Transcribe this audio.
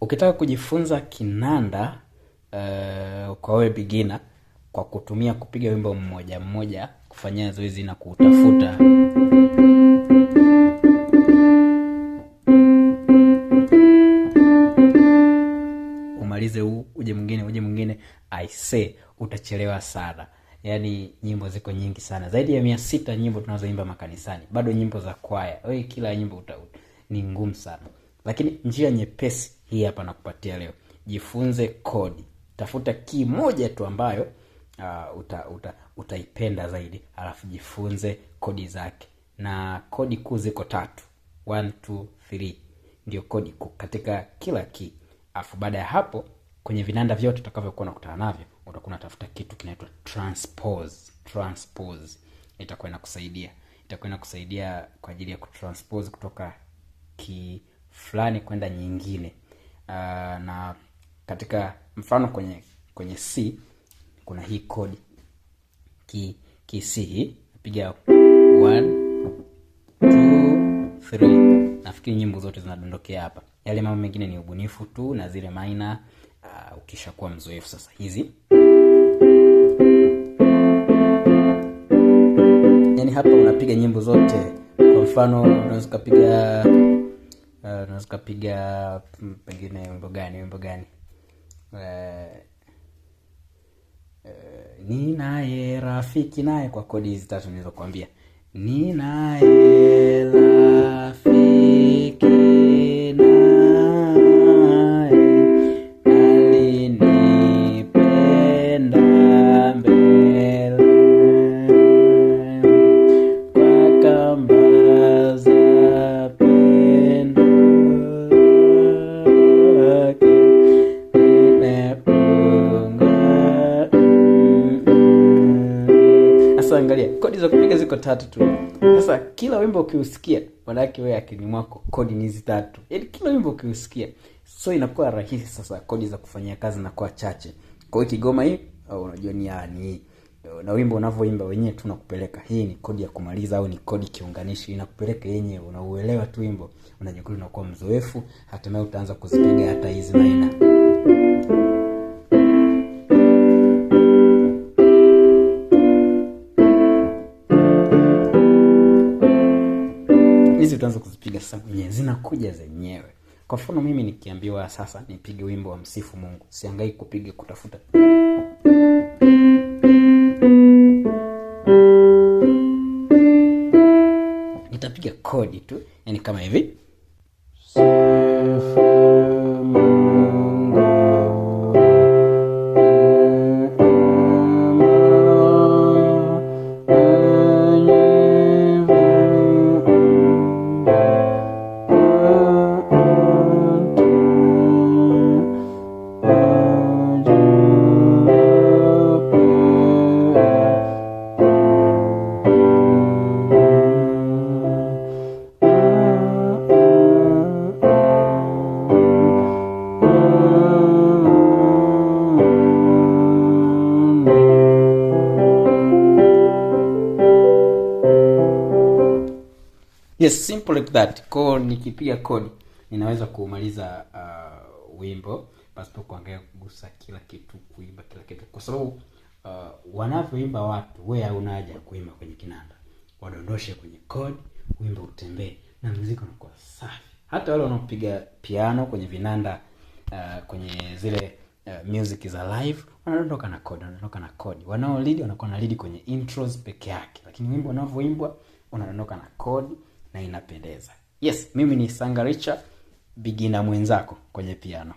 Ukitaka kujifunza kinanda kwa wewe beginner, kwa kutumia kupiga wimbo mmoja mmoja, kufanyia zoezi na kutafuta umalize uje mwingine, I say utachelewa sana. Yaani nyimbo ziko nyingi sana, zaidi ya 600 nyimbo tunazoimba makanisani, bado nyimbo za kwaya. Wewe kila nyimbo ni ngumu sana. Lakini njia nyepesi hii hapa nakupatia leo. Jifunze kodi. Tafuta key moja tu ambayo utaipenda zaidi, alafu jifunze kodi zake. Na kodi kuu ziko 3. 1 2 3 ndio kodi kuu katika kila key. Alafu baada ya hapo, kwenye vinanda vyote utakavyokuwa unakutana navyo, utakuwa unatafuta kitu kinaitwa transpose. Itakuwa inakusaidia kwa ajili ya kutranspose kutoka key fulani kwenda nyingine. Na katika mfano kwenye C kuna hii kodi key C hii, napiga 1 2 3. Nafikiri nyimbo zote zinadondokea hapa. Yale mambo mengine ni ubunifu tu na zile minor ukishakuwa mzoefu sasa hizi. Yaani hapa unapiga nyimbo zote. Kwa mfano unaweza kupiga pengine wimbo gani? Ninaye rafiki naye, kwa kodi hizi 3 nilizokuambia. Ninaye rafiki naye alinipenda mbele kwa kamba za pendo lake nimefunga. Sasa angalia, kodi za kupiga ziko 3 tu. Sasa kila wimbo ukiusikia, maana yake wewe akili mwako kodi ni hizi 3. Yaani kila wimbo ukiusikia, so inakuwa rahisi sasa kodi za kufanyia kazi na kwa chache. Kwa hiyo Kigoma hii unajua ni na wimbo unavyoimba wenyewe tu nakupeleka. Hii ni kodi ya kumaliza au ni kodi kiunganishi, inakupeleka yenyewe, unauelewa tu wimbo. Unajikuta unakuwa mzoefu, hatimaye utaanza kuzipiga hata hizi minor. Hizi utaanza kuzipiga sasa mwenyewe, zinakuja zenyewe. Kwa mfano mimi nikiambiwa sasa nipige wimbo wa msifu Mungu, sihangaiki kupiga kutafuta. Nitapiga kodi tu, yani kama hivi. Yes, simple like that. Kwa nikipiga kodi ninaweza kumaliza wimbo pasipo kuangalia kugusa kila kitu, kuimba kila kitu. Kwa sababu wanavyoimba watu, wewe hauna haja ya kuimba kwenye kinanda. Wadondoshe kwenye kodi, wimbo utembee na muziki unakuwa safi. Hata wale wanaopiga piano kwenye vinanda, kwenye zile music za live, wanadondoka na kodi. Wanao lead wanakuwa na lead kwenye intros peke yake. Lakini wimbo unavyoimbwa unadondoka na kodi na inapendeza. Yes, mimi ni Sanga Richard, beginner mwenzako kwenye piano.